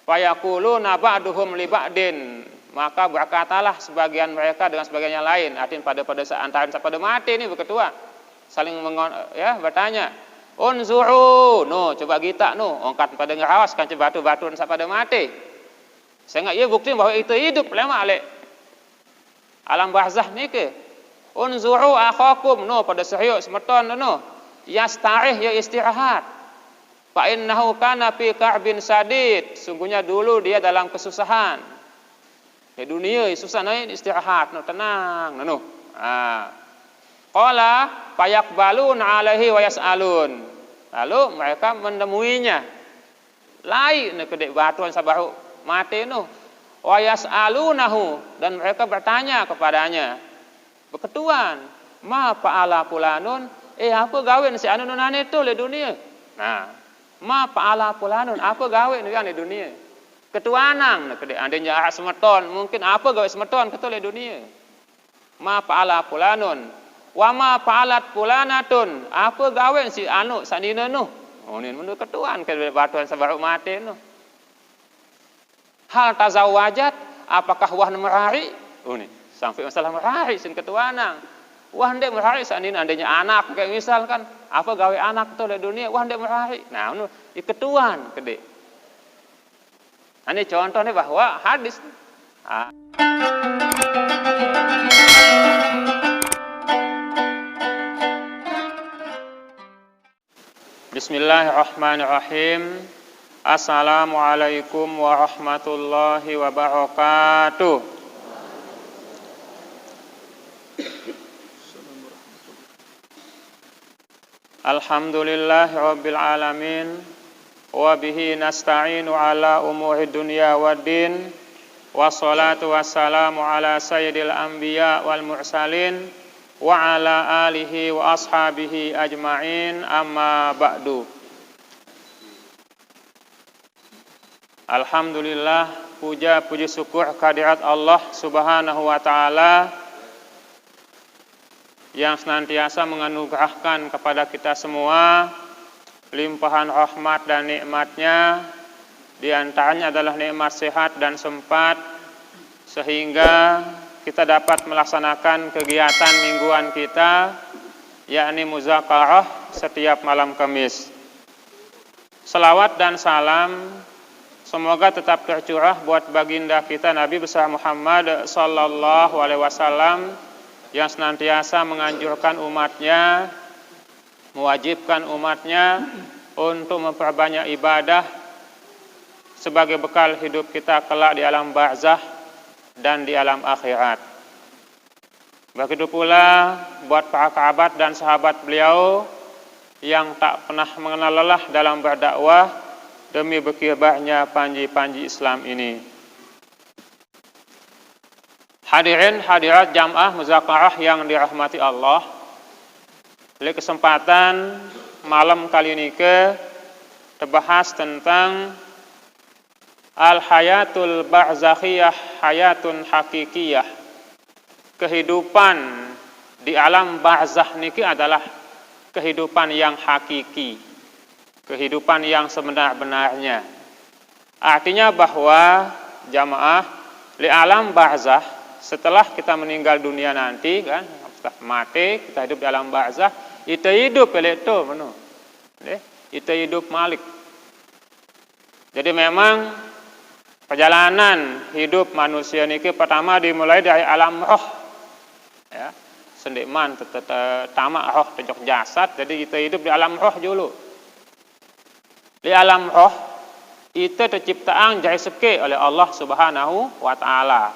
Fayaquluna ba'duhum li ba'din, maka berkatalah sebagian mereka dengan sebagian yang lain, artinya pada antara pada mati ini berketua, saling bertanya, unzuru, no coba kita no angkat pada ngerawas kan batu-batu pada mati. Sehingga ia bukti bahwa itu hidup lama ale alam barzah niki. Unzuru akhakum, no pada sahyuk semeton no yastarih ya istirahat. Fa innahu kana fi ka'bin sadid, sungguhnya dulu dia dalam kesusahan. Di dunia susah naik istirahat, no tenang, no. Qala fayaqbaluna alaihi wa yas'alun. Lalu mereka menemuinya. Lain ne kedek batuan sabahu mati no. Wa yas'alunahu, dan mereka bertanya kepadanya. Beketuan, ma fa'ala fulanun, apa gawe si anu nunane tu le dunia. Nah, ma fa'ala fulanun, apa gawe nu di dunia. Ketuanang kedek andenya semeton, mungkin apa gawe semeton ketul le dunia. Ma fa'ala fulanun, wa ma fa'alat fulanatun, apa gawe si anu sanina nu. Oh ni menurut ketuan ke batuan sabaru mati nu. Hal tazawajat, apakah wah merari? Oh ni sampai masalah merari sin ketuanang. Wah ndek merari sanin andanya anak kayak misalkan apa gawe anak tu le dunia wah ndek merari. Nah nu ketuan gede. Ini contohnya bahwa hadis. Bismillahirrahmanirrahim. Assalamualaikum warahmatullahi wabarakatuh. Alhamdulillahi rabbil alamin, wa bihi nasta'inu ala umuri dunya waddin, wassalatu wassalamu ala sayyidil anbiya wal mursalin, wa ala alihi wa ashabihi ajma'in, amma ba'du. Alhamdulillah, puja puji syukur kehadirat Allah Subhanahu wa taala yang senantiasa menganugerahkan kepada kita semua limpahan rahmat dan nikmatnya. Di antaranya adalah nikmat sehat dan sempat, sehingga kita dapat melaksanakan kegiatan mingguan kita, yakni muzakarah setiap malam Kamis. Selawat dan salam semoga tetap tercurah buat baginda kita Nabi besar Muhammad sallallahu alaihi wasallam yang senantiasa menganjurkan umatnya, mewajibkan umatnya untuk memperbanyak ibadah sebagai bekal hidup kita kelak di alam barzah dan di alam akhirat. Begitu pula buat para kerabat dan sahabat beliau yang tak pernah mengenal lelah dalam berdakwah demi berkibarnya panji-panji Islam ini. Hadirin hadirat jamaah muzakarah yang dirahmati Allah. Oleh kesempatan malam kali ini terbahas tentang al-hayatul barzakhiyah hayatun hakikiyah. Kehidupan di alam barzah niki adalah kehidupan yang hakiki, kehidupan yang sebenar-benarnya. Artinya bahwa jamaah di alam barzah, setelah kita meninggal dunia nanti kan, setelah mati kita hidup di alam barzah, itu hidup itu benar. Itu hidup malik. Jadi memang perjalanan hidup manusia ini pertama dimulai dari alam roh. Ya, sendiman tamak roh tejok jasad, jadi kita hidup di alam roh dulu. Di alam roh itu terciptaan jai seke oleh Allah Subhanahu wa taala.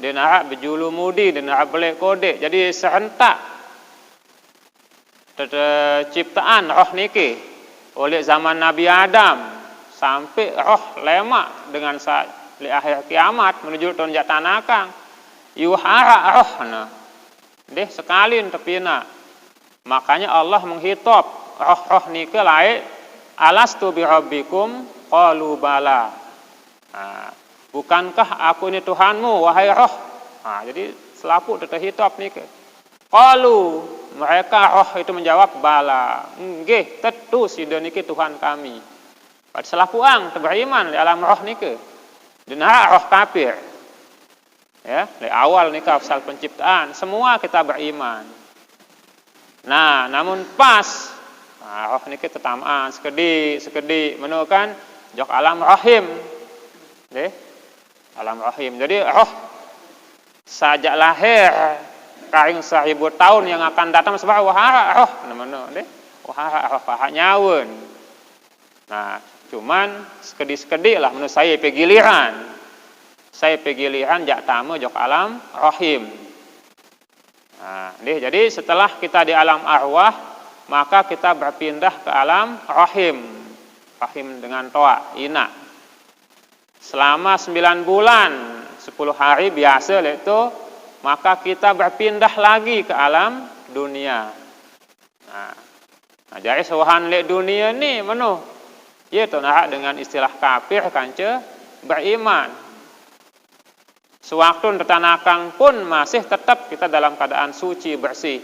Dia nak berjulu mudi, dia nak belek kodek. Jadi serentak terciptaan roh niki oleh zaman Nabi Adam sampai roh lemak dengan saat di akhir kiamat menuju tahun jatanakang. Yuhara roh nah. Deh sekali terpina. Makanya Allah menghitop roh-roh niki lain, alastu bi rabbikum qalu bala. Nah, bukankah aku ini Tuhanmu wahai roh? Nah, jadi selaku terhitop nih. Qalu, mereka roh itu menjawab bala. Nggih, tentu sida niki Tuhan kami. Pada selapuang beriman di alam roh nike. Dina roh kafir. Ya, dari awal nikah asal penciptaan semua kita beriman. Nah, namun pas roh niki tetamaan sekedi menukan jok alam rahim. Nggih. Alam rahim. Jadi roh sajak lahir karing 1000 tahun yang akan datang sebab wahara roh namanya nggih. Wahara roh nyaweun. Nah, cuman sekedi lah menurut saya pegiliran. Saya pegiliran jak tamu jok alam rahim. Nah, jadi setelah kita di alam arwah, maka kita berpindah ke alam rahim. Rahim dengan toa, ina. Selama 9 bulan, 10 hari biasa itu, maka kita berpindah lagi ke alam dunia. Nah jadi sewahan lek dunia ni menuh. Ya tu nak dengan istilah kafir kanca beriman. Sewaktu tertanakang pun masih tetap kita dalam keadaan suci bersih.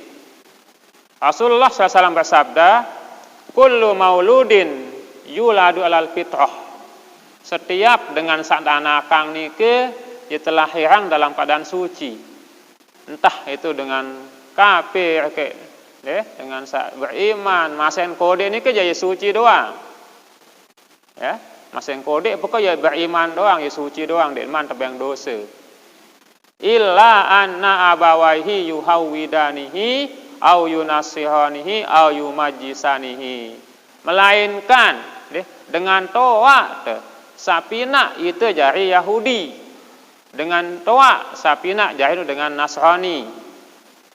Rasulullah SAW bersabda, kullu mauludin yuladu alal fitrah. Setiap dengan saat anakang nike dia telah lahir dalam keadaan suci. Entah itu dengan kafir ke, dengan beriman, masen kode nike jadi suci doang. Ya, masen kode pokoknya beriman doang, ya suci doang, dia man tebang dosa. Illa anna abawaihi yuhawwidanihi au yunasihanihi au yumajisanihi. Melainkan dengan toa sapina itu jari Yahudi. Dengan toa sapina jari dengan Nasrani.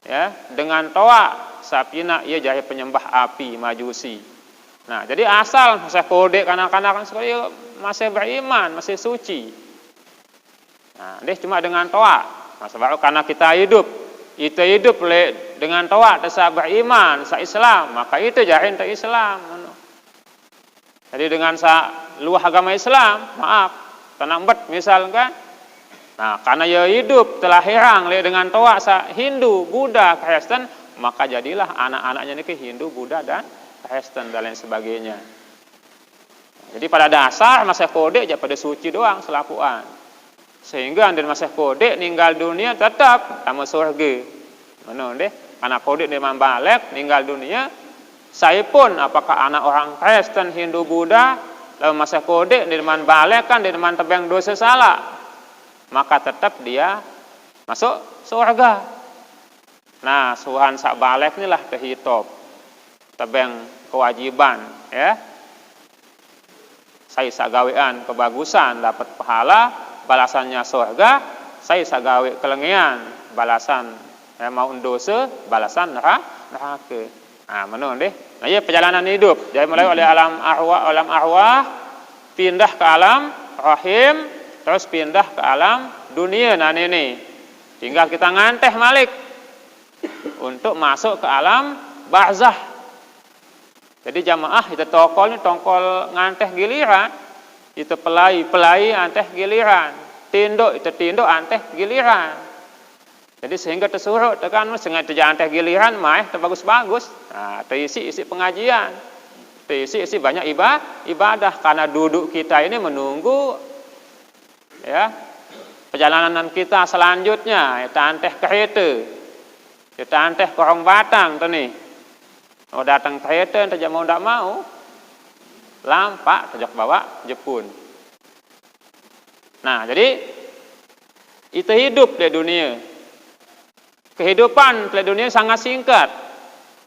Ya, dengan toa sapina ia jari penyembah api Majusi. Nah, jadi asal masih kode kanak-kanak sekali masih beriman, masih suci. Nah, dia cuma dengan toa. Masa baru karena kita hidup dengan toa tesa beriman, sa Islam, maka itu jahin ta Islam. Jadi dengan sa luah agama Islam, maaf, tanang bet misalkan. Nah, karena ia hidup telah hirang dengan toa sa Hindu, Buddha, Kristen, maka jadilah anak-anaknya ini ke Hindu, Buddha dan Kristen dan lain sebagainya. Jadi pada dasar masa kode aja pada suci doang selapuan. Sehingga anda masa kode ninggal dunia tetap sama surga. Mana deh? Karena kode dia balik ninggal dunia. Saya pun apakah anak orang Kristen, Hindu, Buddha, lalu masa kode dia balik kan dia tebang dosa salah, maka tetap dia masuk surga. Nah, suhan sak balik inilah kehitop tebang kewajiban, ya. Saya sagawean kebagusan dapat pahala. Balasannya surga, saya sagawe kelengian balasan mau dosa, balasan neraka. Nah, menurut deh. Nah, ya perjalanan hidup. Jadi mulai oleh alam arwah, pindah ke alam rahim, terus pindah ke alam dunia. Nah ini, tinggal kita nganteh malik untuk masuk ke alam barzah. Jadi jamaah itu tongkol nganteh giliran. Itu pelai anteh giliran, tinduk anteh giliran. Jadi sehingga tersuruh tekan sengaja anteh giliran mah terbagus-bagus. Nah, terisi pengajian. Terisi banyak ibadah karena duduk kita ini menunggu ya perjalanan kita selanjutnya, kita anteh kereta. Kita anteh korong batang tuh nih. Mau datang kereta entar mau ndak mau. Lampak tajak bawa Jepun. Nah, jadi itu hidup di dunia. Kehidupan di dunia sangat singkat.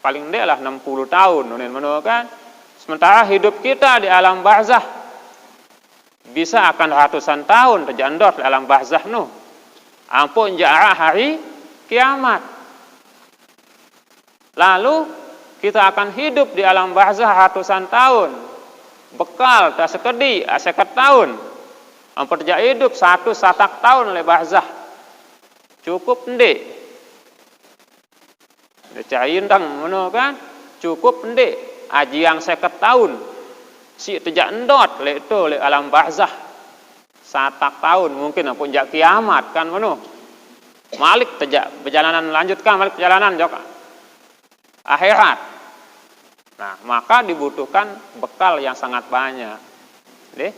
Paling ndek lah 60 tahun kan. Sementara hidup kita di alam barzah bisa akan ratusan tahun terjandot di alam barzah nuh. Ampun jarak hari kiamat. Lalu kita akan hidup di alam barzah ratusan tahun. Bekal tak sekedi, 50 tahun. Ampun terjak hidup 1 satak tahun oleh barzah. Cukup ndek. Decain tang mana kan? Cukup ndek. Aji yang 50 tahun. Si terjak endot le itu le alam barzah. Satak tahun mungkin ampun jak kiamat kan mana? Malik terjak perjalanan lanjutkan malik perjalanan jok akhirat. Nah, maka dibutuhkan bekal yang sangat banyak. Nggih.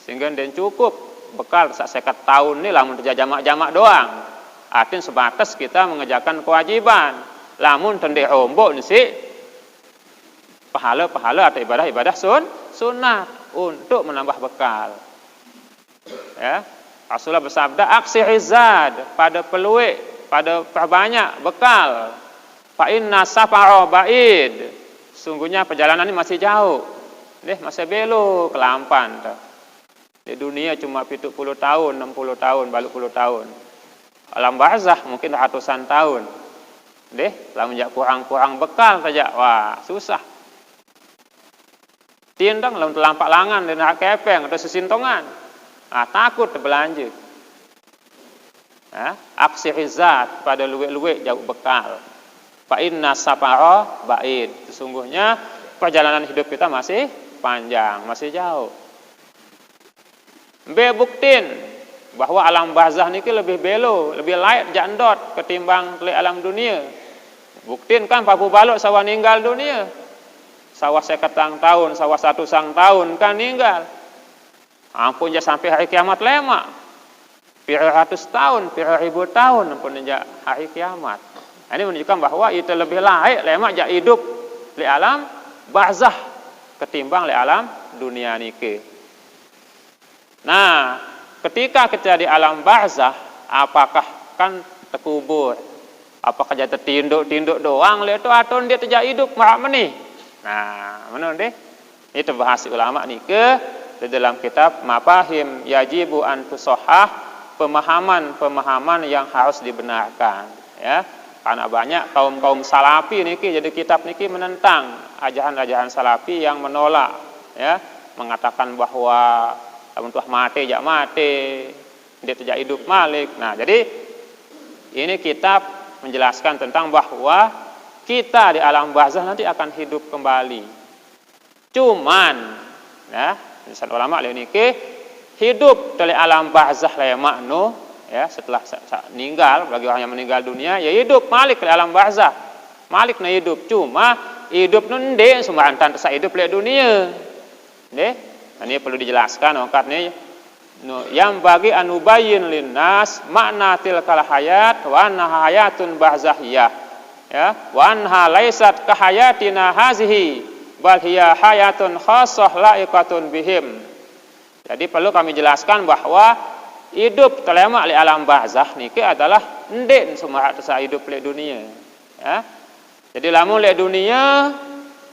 Sehingga den cukup bekal sak 50 tahun ni lamun kerja jamak-jamak doang. Artinya sebatas kita mengerjakan kewajiban. Lamun tendek hombok nisi pahala-pahala atau ibadah-ibadah sunat untuk menambah bekal. Ya, Rasulullah bersabda, aksi izad, pada peluik, pada perbanyak bekal. Fa inna safara ba'id. Sungguhnya perjalanan ini masih jauh. Masih belok kelampan. Di dunia cuma 70 tahun, 60 tahun, balik 10 tahun. Alam barzah mungkin ratusan tahun. Lamun jak kurang-kurang bekal saja, wah, susah. Tindang lamun telampak langan dan kepeng atau sesintongan. Takut terbelanja. Aksi izat pada luwek-luwek jauh bekal. Fa inna safara ba'id. Sesungguhnya perjalanan hidup kita masih panjang, masih jauh. Buktin bahwa alam barzah niki lebih belo, lebih layak jandot ketimbang alam dunia. Buktin kan papu balok sawa ninggal dunia. Sawa 50 tahun, sawa 100 tahun kan ninggal. Ampun ya sampai hari kiamat lama. Pira ratus tahun, pira ribu tahun ampun ya hari kiamat. Ini menunjukkan bahwa itu lebih layak lama jak hidup di alam barzah ketimbang di alam dunia niki. Nah, ketika kita di alam barzah, apakah kan terkubur? Apakah jadi tinduk-tinduk doang le itu atau dia tidak hidup marak menih? Nah, mana deh? Itu bahas ulama niki di dalam kitab Mafahim Yajibu an Tusohah, pemahaman-pemahaman yang harus dibenarkan, ya. Karena banyak kaum-kaum salafi niki jadi kitab niki menentang ajaran-ajaran salafi yang menolak, ya, mengatakan bahwa untuk mati jak mati, dia tidak hidup malik. Nah, jadi ini kitab menjelaskan tentang bahwa kita di alam barzah nanti akan hidup kembali. Cuman, ya, lisan ulama niki hidup dari alam barzah lama no, ya, setelah meninggal, bagi orang yang meninggal dunia ya hidup malik di alam barzah. Malik na hidup, cuma hidup nende sembarang tak hidup di dunia. Nggih. Ini perlu dijelaskan angkat nih. Yang bagi anubayyin linnas makna tilkal hayat wa anna hayatun barzahiyah. Ya, wa anha laisat kahayatina hazihi bal hiya hayatun khassah la'iqatun bihim. Jadi perlu kami jelaskan bahwa hidup telema di alam barzah niki adalah ndek semua tersa hidup di dunia. Ya. Jadi lamun di dunia,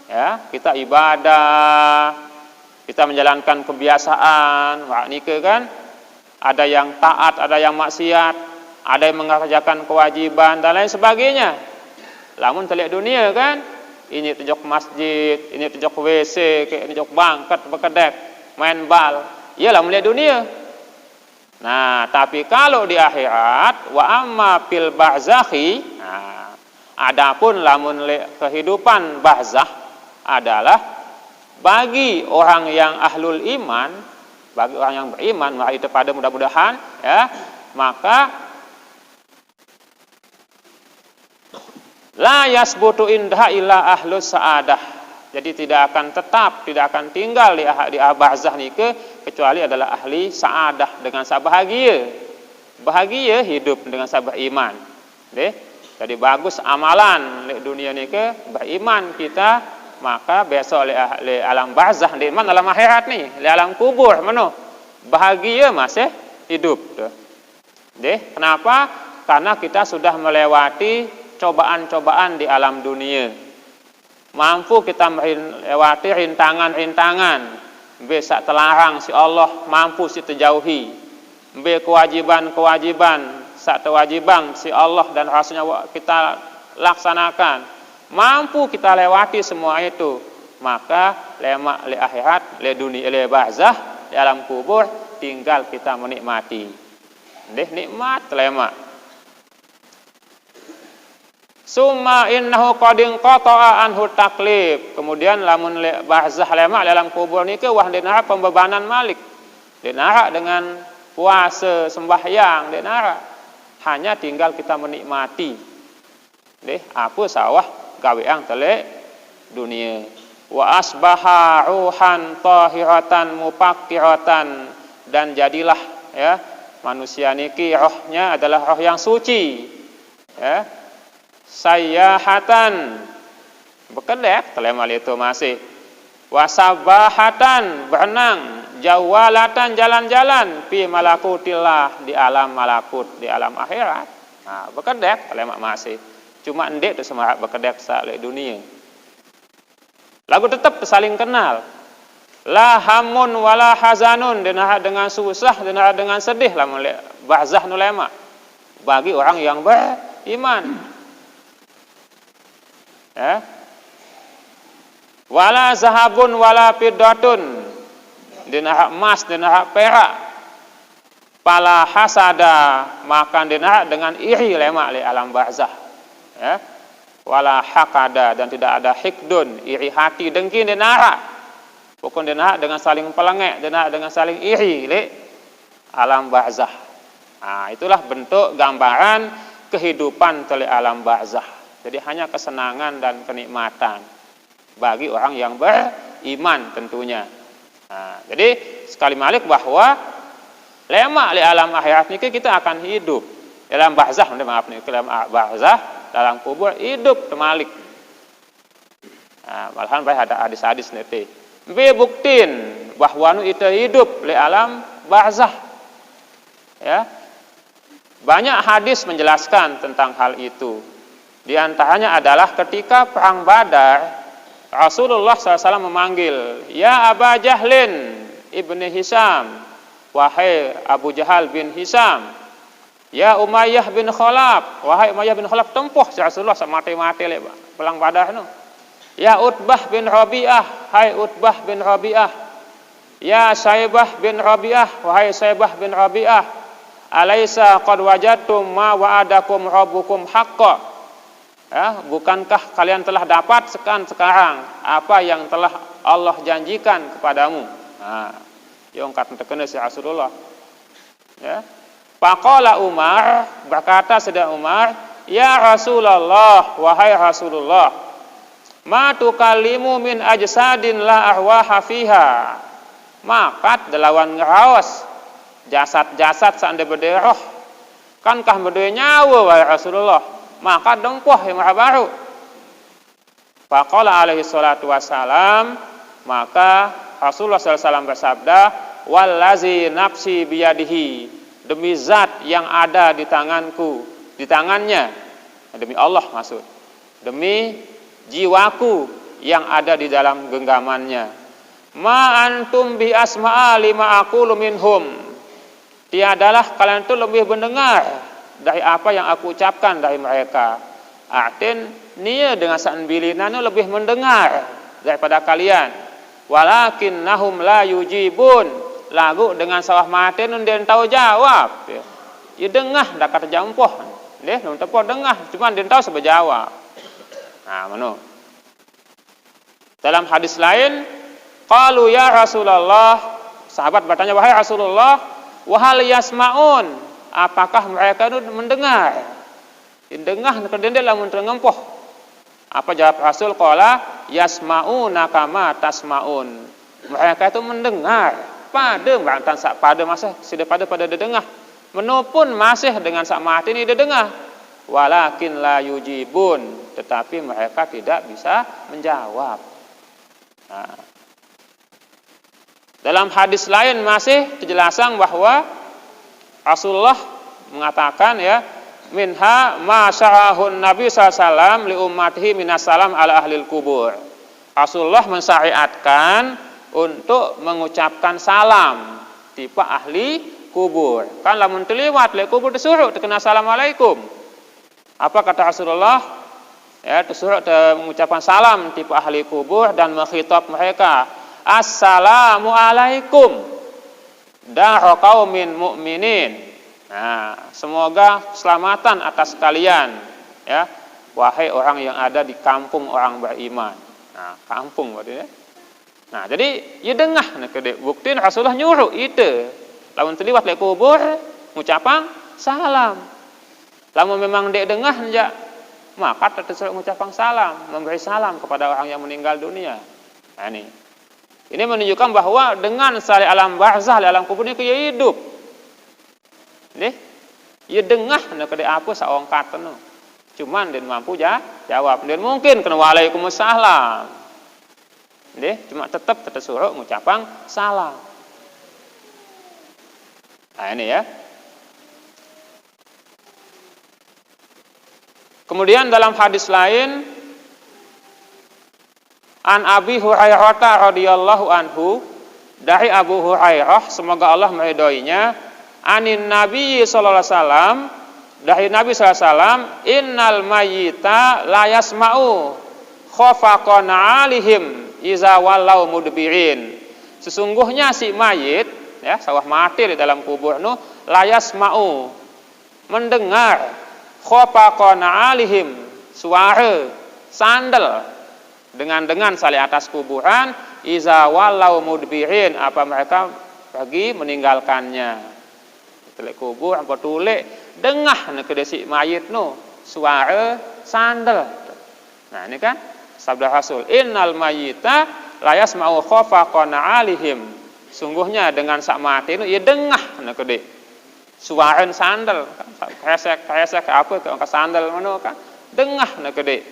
ya, kita ibadah, kita menjalankan kebiasaan, wah niki kan ada yang taat, ada yang maksiat, ada yang mengerjakan kewajiban dan lain sebagainya. Lamun telik dunia kan, ini tunjuk masjid, ini tunjuk WC, ini tunjuk bangkat, bekedek, main bal. Iyalah mulai dunia. Nah, tapi kalau di akhirat, wa amma fil barzakhi, nah, adapun lamun kehidupan barzah adalah bagi orang yang ahlul iman, bagi orang yang beriman, maka itu pada mudah-mudahan, ya, maka la yasbutu indaha illa ahlus sa'adah. Jadi tidak akan tetap, tidak akan tinggal di barzah nike kecuali adalah ahli sa'adah dengan bahagia. Bahagia hidup dengan iman. Jadi bagus amalan di dunia nike beriman kita, maka besok di alam barzah di mana alam akhirat nih, di alam kubur mana bahagia masih hidup. Kenapa? Karena kita sudah melewati cobaan-cobaan di alam dunia. Mampu kita melewati rintangan-rintangan. Bisa terlarang si Allah, mampu si terjauhi. Kewajiban-kewajiban, sak kewajiban si Allah dan Rasulnya kita laksanakan. Mampu kita lewati semua itu. Maka lemak le akhirat, le dunia, le barzah, di alam kubur tinggal kita menikmati. Nikmat lemak. Summa innahu qadin qata'a anhu taklif. Kemudian lamun barzah lemak dalam kubur niki wah denara pembebanan malik. Denara dengan puasa, sembahyang, denara. Hanya tinggal kita menikmati. Apa sawah gawean telek dunia. wa asbaha ruhan tahiratan mupakkiratan, dan jadilah ya manusia niki rohnya adalah roh yang suci ya, sayyahatan bekedek telemal itu masih, wasabahatan berenang, jawalatan jalan-jalan, fi malakutillah di alam malakut, di alam akhirat. Nah, bekedek telemak masih. Cuma endek tu semarak bekedek sak dunia. Lagu tetap saling kenal. La hamun wala hazanun, dengan susah, dengan sedih lah bahzah nulema bagi orang yang beriman. Ya. Wala zahabun wala fiddatun, dina emas, dina perak, pala hasada, makan dina dengan iri lemak li alam barzah ya, wala hakada, dan tidak ada hikdun, iri hati, dengki dina pokok dina dengan saling pelengek, dina dengan saling iri li alam barzah. Nah, itulah bentuk gambaran kehidupan teli alam barzah. Jadi hanya kesenangan dan kenikmatan bagi orang yang beriman tentunya. Nah, jadi sekali malik bahwa lemak di alam akhirat ini kita akan hidup dalam barzah, maaf nih, dalam barzah, dalam kubur hidup temalik. Nah, malahan baik ada hadis-hadis nanti. Be buktin bahwa nu itu hidup di alam barzah. Ya. Banyak hadis menjelaskan tentang hal itu. Di antaranya adalah ketika perang Badar, Rasulullah SAW memanggil, ya Aba Jahlin ibni Hisam, wahai Abu Jahal bin Hisam, ya Umayyah bin Khalaf, wahai Umayyah bin Khalaf, tempuh si Rasulullah mati-mati le perang Badar nu. Ya Utbah bin Rabi'ah, hai Utbah bin Rabi'ah, ya Saibah bin Rabi'ah, wahai Saibah bin Rabi'ah, alaisa qad wajadtum ma wa'adakum rabbukum haqqan. Ya, bukankah kalian telah dapat sekarang apa yang telah Allah janjikan kepadamu? Nah, yang kata terkena si Rasulullah. Ya. Faqala Umar, berkata sedang Umar, ya Rasulullah, wahai Rasulullah, ma tukallimu min ajsadin la arwaha fiha. Makat delawan ngeraos jasad-jasad sande berderoh. Kankah berdua nyawa wahai Rasulullah? Maka dengkuh yang baru. Faqala alaihi salatu wassalam, maka Rasulullah SAW bersabda, wallazi nafsi biyadihi, demi zat yang ada di tanganku, di tangannya, demi Allah maksud, demi jiwaku yang ada di dalam genggamannya, ma antum bi asma'a lima aqulu minhum, tiadalah kalian itu lebih mendengar dari apa yang aku ucapkan dari mereka. Artin nia dengan sanbilina lebih mendengar daripada kalian. Walakinnahum la yujibun, lagu dengan sawah mati nun den tahu jawab. Ya dengah dak kata jampoh. Deh nun tepo dengah, cuman den tahu sebe jawab. Nah, mano. Dalam hadis lain, qalu ya Rasulullah, sahabat bertanya, wahai Rasulullah, wa hal yasmaun, apakah mereka itu mendengar? Dengar kedendel lamun tengempoh. Apa jawab Rasul? Qala yasmauna kama tasmaun. Mereka itu mendengar pada bantan sak pada masa sudah pada dengar. Menupun masih dengan sak mati ini dengar. Walakin la yujibun, tetapi mereka tidak bisa menjawab. Nah. Dalam hadis lain masih penjelasan bahwa Rasulullah mengatakan ya, minha ma syarahun Nabi SAW li ummatihi minas salam ala ahlil kubur. Rasulullah mensyariatkan untuk mengucapkan salam tipe ahli kubur. Kan lamun terliwat li kubur disuruh terkena assalamualaikum. Apa kata Rasulullah? Ya, disuruh mengucapkan salam tipe ahli kubur dan mengkhitab mereka, assalamu alaikum dara qaumin mu'minin. Nah, semoga keselamatan atas kalian ya, wahai orang yang ada di kampung orang beriman. Nah, kampung berarti ya. Nah, jadi ya dengah nah kede buktiin Rasulullah nyuruh itu. Lamun terliwat le kubur ngucapan salam. Lamun memang dek dengah enggak, maka tersuruh ngucapan salam, memberi salam kepada orang yang meninggal dunia. Nah, ini menunjukkan bahwa dengan salih alam barzah, alam kubur ini kaya hidup. Nih, ya dengah nak kede apa saongkat tu. Cuman dia mampu jawab. Dia mungkin kena waalaikumsalam. Nih, cuma tetap suruh ngucapang salam. Nah, ini ya. Kemudian dalam hadis lain, an Abi Hurairah radhiyallahu anhu, dari Abu Hurairah semoga Allah meridhoinya, anin Nabi sallallahu alaihi wasallam, dari Nabi sallallahu alaihi wasallam, innal mayyita la yasma'u khafaqana alihim iza wallau mudbirin. Sesungguhnya si mayit, ya, sawah mati di dalam kubur nu, la yasma'u, mendengar khafaqana alihim, suara sandal dengan salih atas kuburan, iza wallau mudbirin, apa mereka pergi meninggalkannya. Telek kubur apa tulek dengah nak kedesi mayit nu suara sandal. Nah, ini kan sabda Rasul, innal mayyita la yasma'u khafaqana alihim. Sungguhnya dengan sak mati nu ia dengah nak kede suara sandal, kresek apa ke angka sandal mana kan dengah nak kede.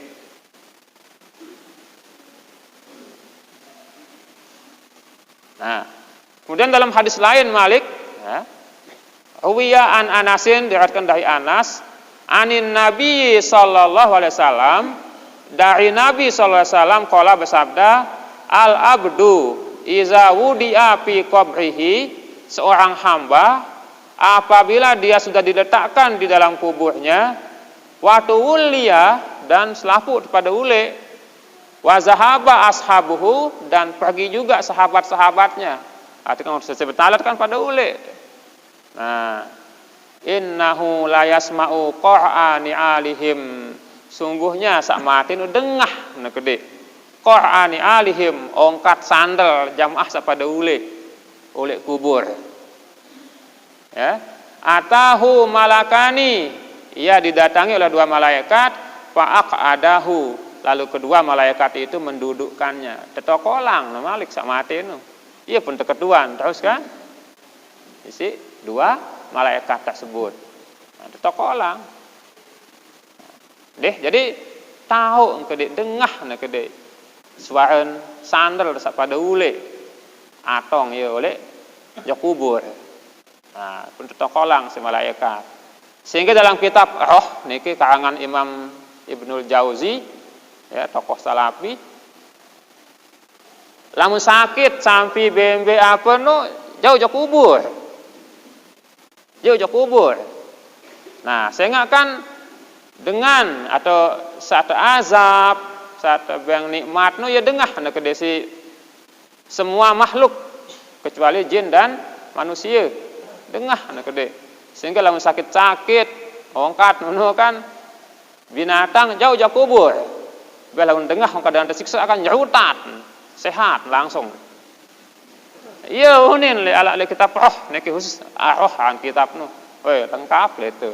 Nah, kemudian dalam hadis lain Malik, ya, Ruwiya an Anasin, diriwayatkan dari Anas, anin Nabi sallallahu alaihi wasallam, dari Nabi sallallahu alaihi wasallam qala bersabda, al abdu iza wudi'a fi qabrihi, seorang hamba apabila dia sudah diletakkan di dalam kuburnya, waktu ulia, dan selaput pada ule, wa zahaba ashabuhu, dan pergi juga sahabat-sahabatnya. Artinya kalau selesai bertalat kan pada ule. Nah, innahu la yasma'u qur'ani alihim, sungguhnya sak mati nu dengah na gede qur'ani alihim, ongkat sandal jamaah sapada ule kubur. Ya, atahu malakani, ia didatangi oleh dua malaikat, fa'aqadahu, lalu kedua malaikat itu mendudukkannya. Tetokolang Malik sak mati nu. Ia pun tekeduan terus kan? Isi dua malaikat tersebut. Nah, tetokolang. Deh, jadi tahu engke dengah na kede suara sandal sak pada ule atong ieu oleh ja kubur. Nah, pun tetokolang si malaikat. Sehingga dalam kitab Roh niki karangan Imam Ibnul Jauzi, ya, tokoh salafi, lamun sakit sampai BMB apa nu jauh kubur. Jauh kubur. Nah, sehingga kan dengan atau saat azab, saat yang nikmat nu ya dengah na kedesi semua makhluk kecuali jin dan manusia. Dengah anak gede, sehingga lamun sakit ongkat nu kan binatang jauh kubur. Lamun dengah ongkat dan tersiksa akan nyerutat, sehat langsung. Iya unin ala kitab Roh niki khusus Roh an kitab nu. Lengkap le itu.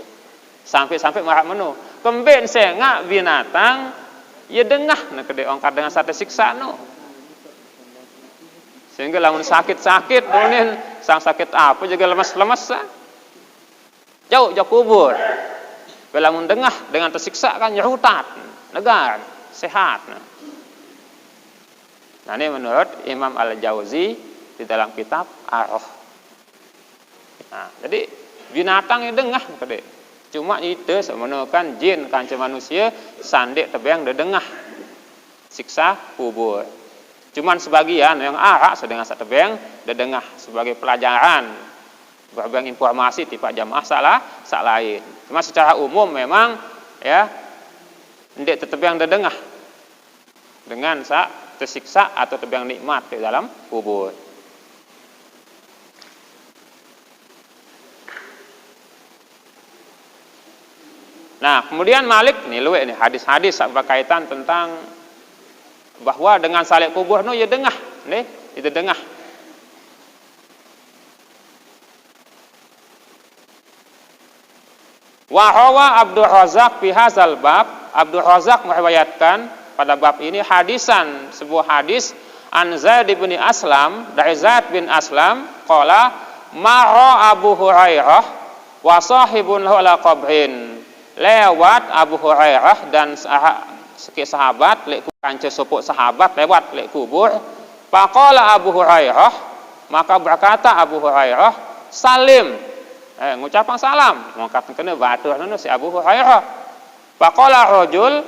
Sampai marah menu. Kemben senga binatang ya dengah anak gede ongkat dengan sate siksa nu. Sehingga lamun sakit unin sang sakit apa juga lemas-lemas jauh kubur. Lamun dengah dengan tersiksa kan nyerutat, negar, sehat. Nah, ini menurut Imam Al-Jauzi di dalam kitab Ar-Roh. Nah, jadi binatang yang dengah kede. Cuma itu semenukan jin kanca manusia sandek tebeng dengah siksa kubur. Cuman sebagian yang arak sedang satebeng dengah sebagai pelajaran berbagi informasi tipe jamaah sak lain. Cuma secara umum memang ya ndek tetebeng dengah dengan sak tersiksa atau tebeng nikmat di dalam kubur. Nah, kemudian Malik nih luwe nih hadis-hadis berkaitan tentang bahwa dengan saleh kubur nu ya dengah, nih itu dengah. Wa rawa Abdul Razak fi hadzal bab, Abdul Razak meriwayatkan pada bab ini hadisan, sebuah hadis An Zaid bin Aslam, dari Zaid bin Aslam qala mara Abu Hurairah wa sahibun lahu ala qabrin. Lewat Abu Hurairah dan sahabat lek kanca sopok sahabat lewat lek kubur. Faqala Abu Hurairah, maka berkata Abu Hurairah, salim, ngucapan salam, maka kena batur si Abu Hurairah. Faqala rajul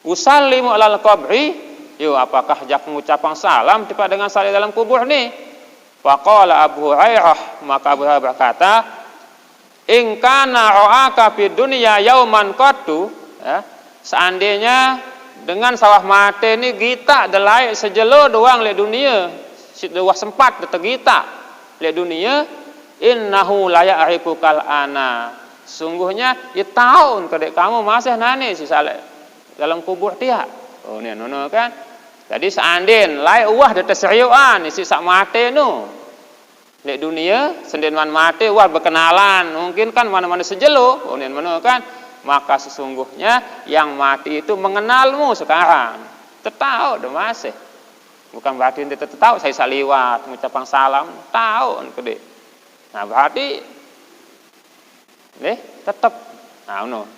usallimu alal qabri, yo apakah jak mengucapkan salam tiba dengan salat dalam kubur ni? Faqala Abu Hurairah, maka Abu Hurairah berkata, in kana ra'aka fid dunya yauman qattu, ya, seandainya dengan sawah mate ni gita delai sejelo doang le dunia, dewah sempat tegita le dunia, innahu la ya'rifukal ana, sungguhnya ya tahu kedek kamu masih nane si saleh dalam kubur dia. Oh ni nono kan. Jadi seandainya lai uah de terseriuan si sak mate nu le dunia sendin man mate wah berkenalan mungkin kan mana-mana sejelo. Oh ni nono kan. Maka sesungguhnya yang mati itu mengenalmu sekarang. Tertahu dah masih. Bukan berarti dia tertahu saya saliwat mengucapkan salam, tahu kedek. Nah berarti tetap no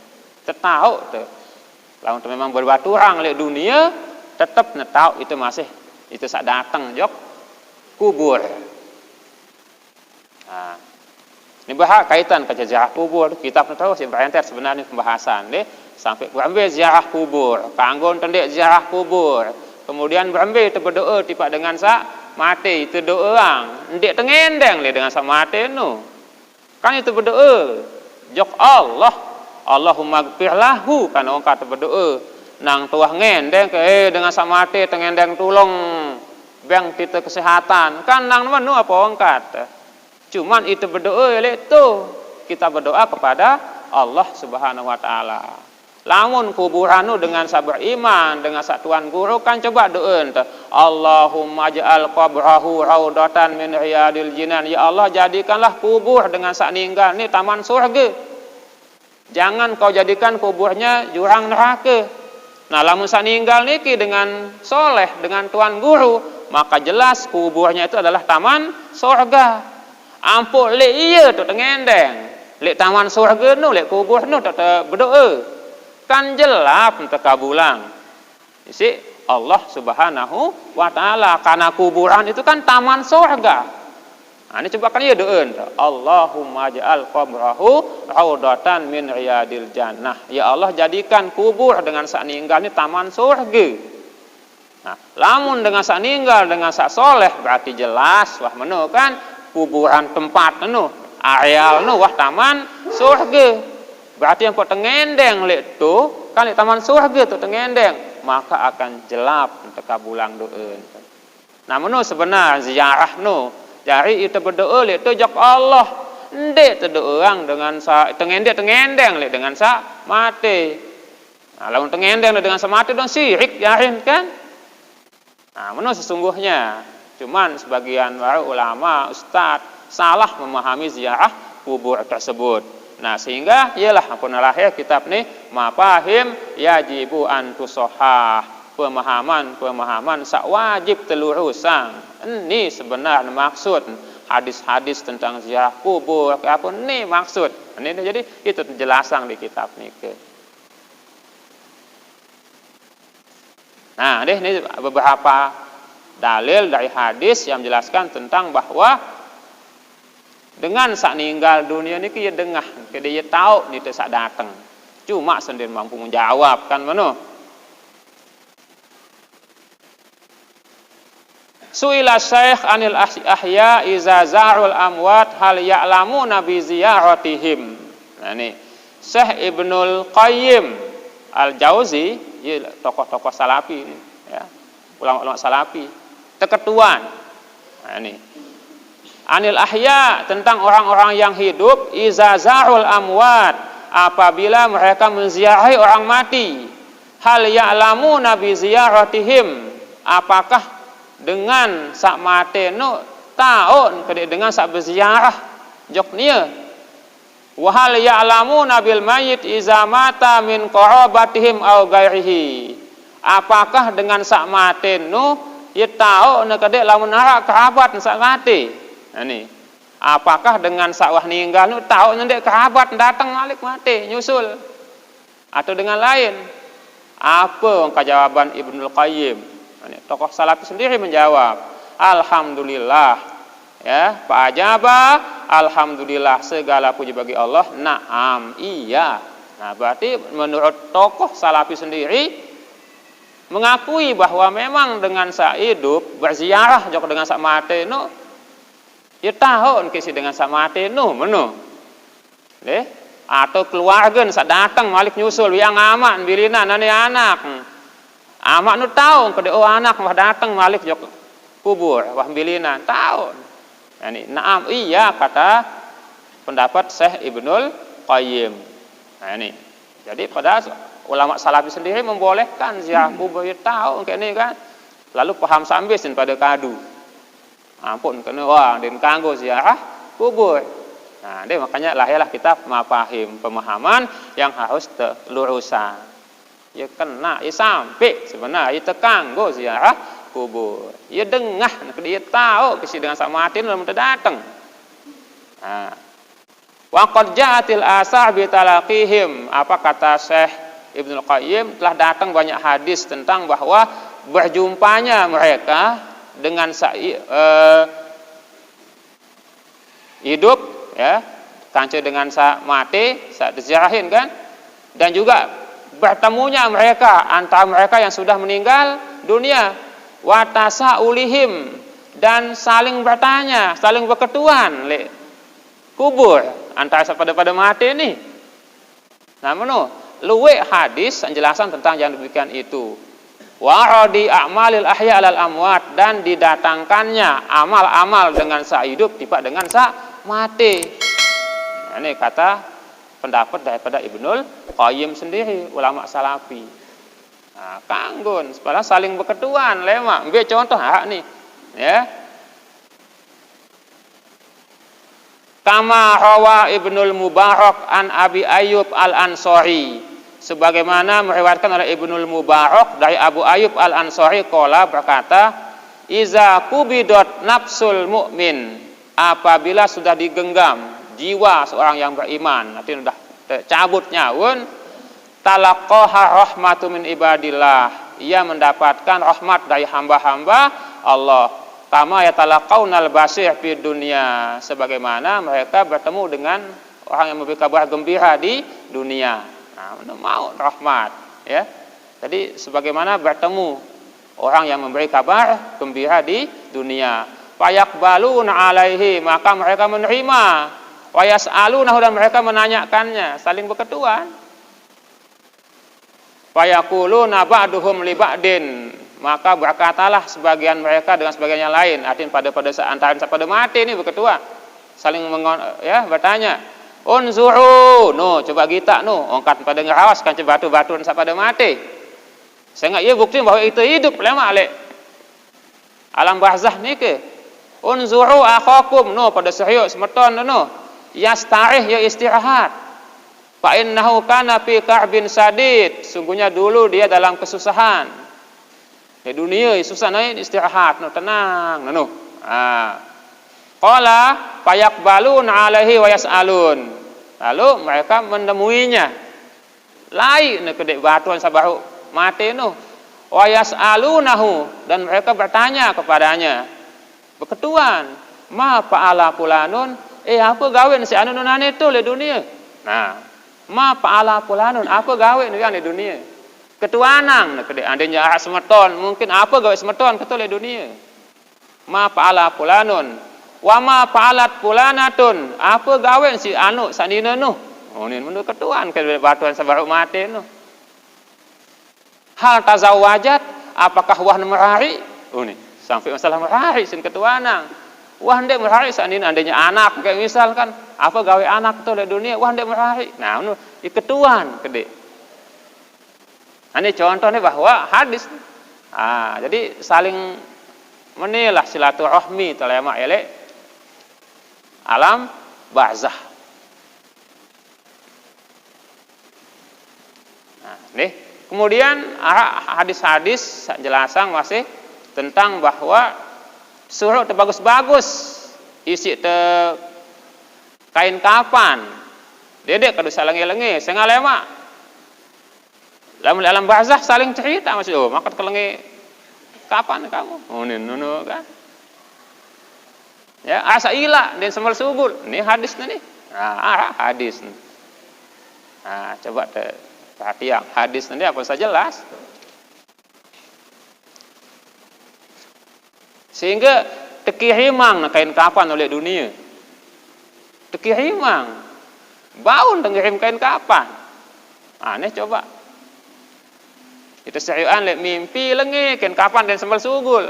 tertahu tuh. Lalu memang berbatu orang le dunia tetap tahu itu masih itu sak datang jok kubur. Nah, ini bahas kaitan ke ziarah kubur. Kita pun tahu si berenter sebenarnya pembahasan deh sampai berambil ziarah kubur, kanggon tendek ziarah kubur. Kemudian berambil itu berdoa tiba dengan sak mati itu doa orang. Ndek tengendeng le dengan sak mati nu. Kan itu berdoa. Jok Allah, Allahumma gfir lahu kan orang kata berdoa. Nang tuah ngendeng ke dengan sak mati tengendeng tulung bang kita kesehatan. Kan nang menu apa orang kata. Cuman itu berdoa itu kita berdoa kepada Allah Subhanahu wa taala. Lamun kuburanu dengan sabar iman dengan satuan guru kan coba doa ente. Allahumma ja'al qabrahu raudatan min riyadil jinan. Ya Allah jadikanlah kubur dengan sak ninggal ni taman surga. Jangan kau jadikan kuburnya jurang neraka. Nah lamun sak ninggal niki dengan soleh dengan tuan guru maka jelas kuburnya itu adalah taman surga. Ampuk lek iya tu tengendeng. Lek taman surga nu lek kubur nu tak berdoa. Kan jelap tekabulang. Isi Allah Subhanahu wa taala karena kuburan itu kan taman surga. Nah, ini coba kan iya doa. Allahumma ja'al qabrahu raudatan min riyadil jannah. Ya Allah jadikan kubur dengan sak ninggal ni taman surga. Nah, lamun dengan sak ninggal dengan sak soleh berarti jelas wah meno kan kuburan tempat nu areal nu wah taman surga. Berarti yang kau tengendeng lek tu kan lek taman surga tu tengendeng maka akan jelap tekabulang doa. Namun sebenar ziarah nu jari itu berdoa lek tu jak Allah ndek tu doa orang dengan sa tengendeng lek dengan sa mati. Nah lamun tengendeng dengan sa mati don syirik jarin kan. Nah menurut sesungguhnya cuman sebagian para ulama, ustaz salah memahami ziarah kubur tersebut. Nah, sehingga ialah ampun lahir kitab ni mafahim yajibu an tusahhah. Pemahaman sak wajib telurusan. Ini sebenarnya maksud hadis-hadis tentang ziarah kubur apa ni maksud. Ini jadi itu penjelasan di kitab ni ke. Nah, ini beberapa dalil dari hadis yang menjelaskan tentang bahwa dengan sak ninggal dunia ni dia dengah, dia tahu ni sak datang. Cuma sendiri mampu menjawab kan mano. Suila Syekh anil ahya iza za'ul amwat hal ya'lamuna bi ziyaratihim. Nah ni Syekh Ibnul Qayyim Al-Jauzi, tokoh-tokoh salafi ini ya. Ulama-ulama salafi ketuan. Nah, ini anil ahya tentang orang-orang yang hidup iza za'ul amwat apabila mereka menziarahi orang mati hal ya'lamuna bi ziyaratihim apakah dengan sak mate nu tahu dengan sak berziarah joknya wa hal ya'lamuna bil mayyit iza mata min qarabatihim aw ghairihi apakah dengan sak mate nu ia tahu nak kadek lamun arak kerabat sak mati. Ini apakah dengan sakwah ninggal nu tahu ndek kerabat datang malik mati nyusul atau dengan lain? Apa jawaban Ibnul Qayyim? Ini tokoh salafi sendiri menjawab, alhamdulillah, ya, Pak Ajaba, alhamdulillah, segala puji bagi Allah. Naam, iya. Nah, berarti menurut tokoh salafi sendiri mengakui bahwa memang dengan sak hidup berziarah juga dengan sak mati nu ya tahu kisi dengan sak mati nu menu. Atau keluarga sak datang malik nyusul yang amak bilina nani anak. Amak nu tahu kede anak mah datang malik jok kubur wah bilina tahu. Yani naam iya kata pendapat Syekh Ibnul Qayyim. Nah ini. Jadi pada ulama salafi sendiri membolehkan ziarah kubur ya tahu kayak ini kan. Lalu paham sambisin pada kadu. Ampun kena wah den kanggo ziarah kubur. Nah, dia makanya lahirlah kita mafahim pemahaman yang harus lurusan. Ya kena, ya sampai sebenarnya itu kanggo ziarah kubur. Ya dengah, dia tahu kisi dengan sama hati lalu datang. Nah, wa qad ja'atil asar bi talaqihim. Apa kata Syekh Ibnul Qayyim, telah datang banyak hadis tentang bahwa berjumpanya mereka dengan hidup, ya, kanca dengan sak mati, sak diziarahin kan, dan juga bertemunya mereka antara mereka yang sudah meninggal dunia, watasa ulihim, dan saling bertanya, saling berketuan le kubur antara pada mati ini. Nah, luwe hadis penjelasan tentang yang demikian itu. Wa'radi a'malil ahya alal amwat, dan didatangkannya amal-amal dengan sak hidup tiba dengan sak mati. Nah, ini kata pendapat daripada Ibnul Qayyim sendiri, ulama salafi. Nah, kanggun, sebenarnya saling berketuan, lemak. Ambil contoh hak nih, ya. Kama rawa Ibnul Mubarak an Abi Ayyub al-Ansari, sebagaimana meriwayatkan oleh Ibnul Mubarak dari Abu Ayyub al-Ansari qala berkata, iza kubidot nafsul mu'min, apabila sudah digenggam jiwa seorang yang beriman, artinya sudah cabut nyawun, talaqaha rahmatu min ibadillah, ia mendapatkan rahmat dari hamba-hamba Allah. Kama yatalaqaunal basir fi dunia, sebagaimana mereka bertemu dengan orang yang memberi kabar gembira di dunia. Nah, mau rahmat, ya. Jadi sebagaimana bertemu orang yang memberi kabar gembira di dunia. Fayaqbaluna alaihi, maka mereka menerima. Wa yas'alunahu, dan mereka menanyakannya, saling berketuan. Fayaquluna ba'duhum li ba'din, maka berkatalah sebagian mereka dengan sebagian yang lain, artinya pada antara pada mati ini berketua, saling bertanya, unzuru, coba kita angkat pada ngerawas kan batu-batu pada mati. Sehingga ia bukti bahwa itu hidup lama ale alam barzah ni ke. Unzuru akhakum, pada serius semeton yastarih, ya istirahat. Fa innahu kana fi ka'bin sadid, sungguhnya dulu dia dalam kesusahan. Di dunia susah naik istirahat, tenang, qala fayaqbalun alaihi wa yas'alun, lalu mereka menemuinya lain kedek batuan sabaru mati wa yas'alunahu, dan mereka bertanya kepadanya berketuan, ma fa'ala fulanun, apa gawe si anu nane tu le dunia. Nah, ma fa'ala fulanun, apa gawe ni yang di dunia. Ketuanang kedek andainya semeton, mungkin apa gawe semeton ketole dunia. Ma fa'ala fulanun wa ma fa'alat fulanatun, apa gawe si anu sanina ini menurut ketuan kedek batuan sabaru mati Hal tazawwajat, apakah wah merari? Ini sampai masalah merari sin ketuanang. Wah ndek merari sanina andainya anak kayak misalkan, apa gawe anak ketole dunia, wah ndek merari. Nah, ketuan kedek. Ini contohnya bahwa hadis. Jadi saling menilah silaturahmi telema elek alam barzah. Nah, kemudian hadis-hadis jelasan masih tentang bahwa suruh bagus-bagus isi kain kapan dedek kadu salengi-lengi sengal lemak dalam bahasa saling cerita maksud maka kelengi kapan kamu nunu kan ya asa ila dan sembal subul ini hadis nih hadis coba perhatian hadis nanti apa saja jelas sehingga teki himang kain kapan oleh dunia teki himang baun tengirim kain kapan aneh coba itu sayuan lek mimpi lengi kain kapan dan sembal sugul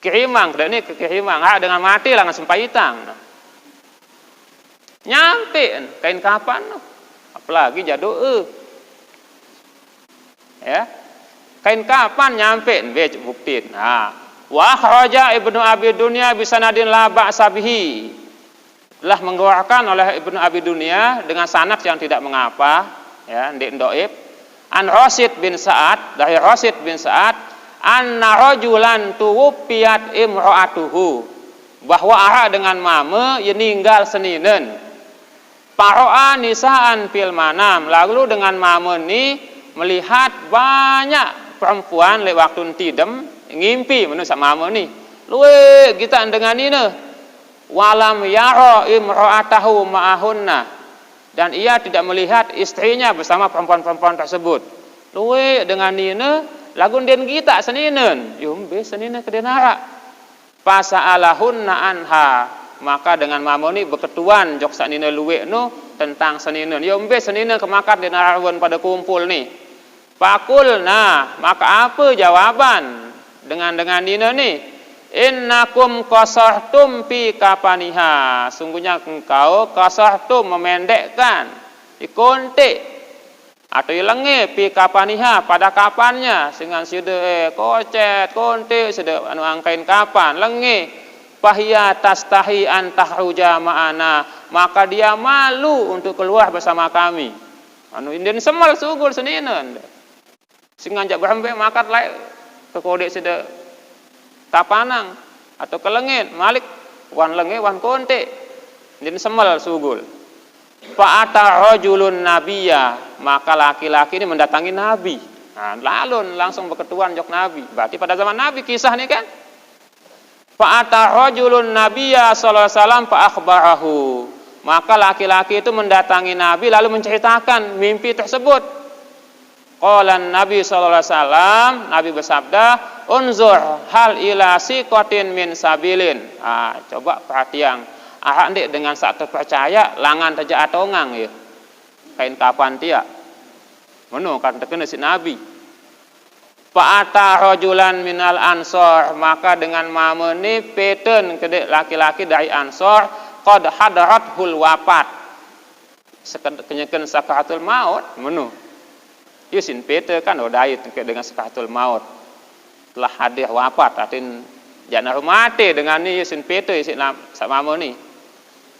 kehimang dan ini kehimang dengan mati lah sempaitang nyampe kain kapan apalagi jadu ya kain kapan nyampe bukti wa kharaja Ibnu Abi Dunya bisanadin la ba'sa bihi telah mengeluarkan oleh Ibnu Abi Dunya dengan sanad yang tidak mengapa ya ndik dhaif an Rasid bin Sa'ad dari Rasid bin Sa'ad anna rajulan tuwfiyat imra'atuhu bahwa ara dengan mame ye ninggal seninen paroa nisaan fil manam lalu dengan mame ni melihat banyak perempuan lewat waktu tidem ngimpi menurut mama ni luwe kita dengan ini walam yara imra'atahu ma'ahunna dan ia tidak melihat istrinya bersama perempuan-perempuan tersebut luwe dengan ini lagu den kita seninen yumbe seninen ke denara pasa'alahunna anha maka dengan mama ni berketuan jok sanina luwe no tentang seninen yumbe seninen kemakan denara pada kumpul ni pakulna maka apa jawaban dengan nina ni innakum qasahtum fi kapaniha sungguhnya engkau qasahtum memendekkan ikonte atau ilange fi kapaniha pada kapannya dengan sudah kocet konte sudah anu angkain kapan lenge fahiya tastahi an tahruja ma'ana maka dia malu untuk keluar bersama kami anu indien semal sugul seninen sing ngajak berhembe makat lain ke kode sudah kapanang atau kelengit malik wan lenge wan konte din semal sugul fa'ata rajulun nabiyya maka laki-laki ini mendatangi nabi lalu langsung berketuan jok nabi berarti pada zaman nabi kisah ini kan fa'ata rajulun nabiyya sallallahu alaihi wasallam fa akhbarahu maka laki-laki itu mendatangi nabi lalu menceritakan mimpi tersebut. Qala Nabi sallallahu alaihi wasallam Nabi bersabda unzur hal ila siqatin min sabilin coba perhatian ndik dengan satu percaya langan teja atongang ya kain kapan tia menu kan tekene si Nabi fa'ata rajulan minal ansor maka dengan mameni peten kedek laki-laki dari ansor qad hadarathul wafat kenyakan sakaratul maut menu Yusin Peter kan odait dengan sakaratul maut telah hadir wafat atin jana mati dengan ni Yusin Peter Yusin sama ni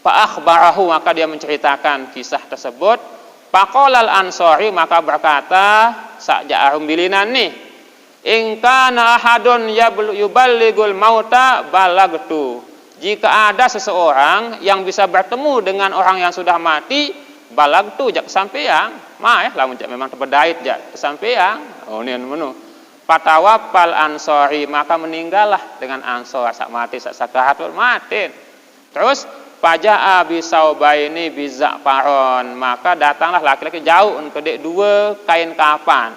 fa akhbarahu maka dia menceritakan kisah tersebut faqalal ansori maka berkata sakja'arum bilinan ni in kana ahadun yuballigul mauta balagtu jika ada seseorang yang bisa bertemu dengan orang yang sudah mati balagtu jak sampeang lamun memang terbedait jak sampeang ini menu patawapal ansori maka meninggallah dengan ansor sak mati sak sakaratul mati terus paja'a bisaubaini bizzafaron maka datanglah laki-laki jauh kedek dua kain kapan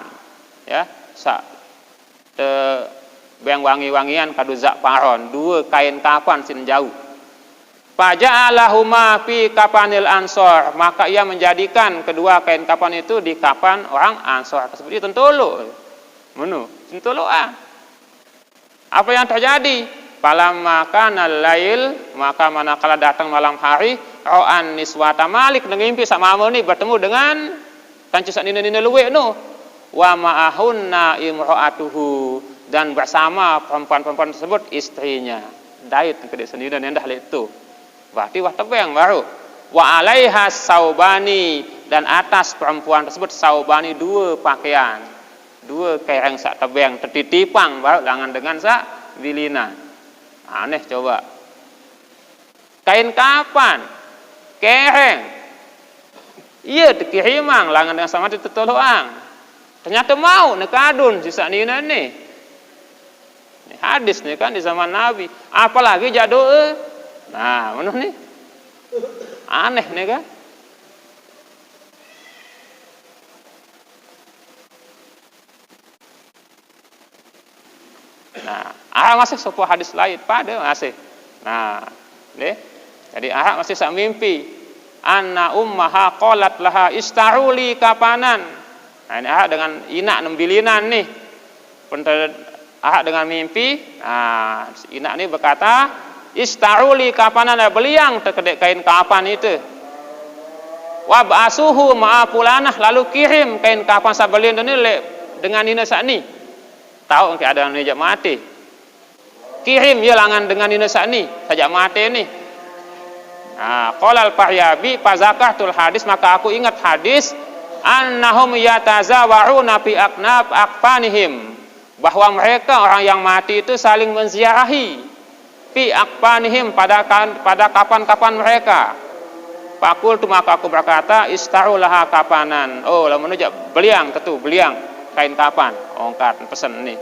ya sak beng wangi-wangian kadu zafaron dua kain kapan sin jauh Faja'alahuma fi kapanil ansor maka ia menjadikan kedua kain kapan itu di kapan orang ansor tersebut itu tentulu menu tentulu apa yang terjadi falamma kana lail maka manakala datang malam hari ro'an niswata malik ngimpi sama amoni bertemu dengan kancusan nina luwe no wa ma'ahunna imra'atuhu dan bersama perempuan-perempuan tersebut istrinya dait kedek sendiri dan endah itu berarti wah tebeng baru wa alaiha saubani dan atas perempuan tersebut saubani dua pakaian Dua kereng sak tebeng tertitipang baru langan dengan sak bilina. Aneh coba. Kain kapan? Kereng. Iya dikirimang langan dengan sama ditotoloang. Ternyata mau nekadun sisa nina nih. Ini hadis nih kan di zaman Nabi. Apalagi jadul. Nah, mana nih? Aneh nih kan? Nah, masih sebuah hadis lain pada masih. Nah, deh. Jadi masih sak mimpi. Anna ummaha qalat laha ista'uli kapanan. Nah, ini dengan inak nembilinan nih. Dengan mimpi. Nah, inak ini berkata, ista'uli kapanan, beliang terkedek kain kapan itu. Wab'asuhu ma'apulanah, lalu kirim kain kapan sabelian ini dengan ina sakni. Tahu mungkin ada yang nejak mati. Kirim ya langan dengan ina sakni, sajak mati nih. Nah, qolal Fahyabi fazakahtul hadis, maka aku ingat hadis annahum yatazawa'una fi aknab akfanihim, bahwa mereka orang yang mati itu saling menziarahi fi akfanihim pada kapan-kapan mereka. Fakultu, maka aku berkata ista'ulaha kapanan. Oh, lamun menujak beliang tentu beliang kain kapan ongkat pesen nih.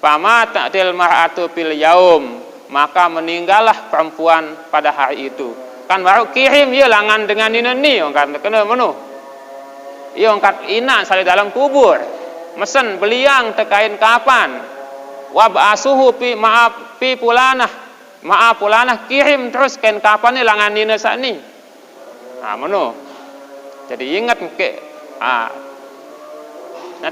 Fama ta'til mar'atu fil yaum, maka meninggallah perempuan pada hari itu. Kan baru kirim ya langan dengan ini ongkat kena menu. Iya ongkat ina sali dalam kubur. Mesen beliang tekain kapan. Wab'asuhu fi pulanah. Maaf pulanah kirim terus kain kapan ni langan nina sakni. Ah menu. Jadi ingat ke nah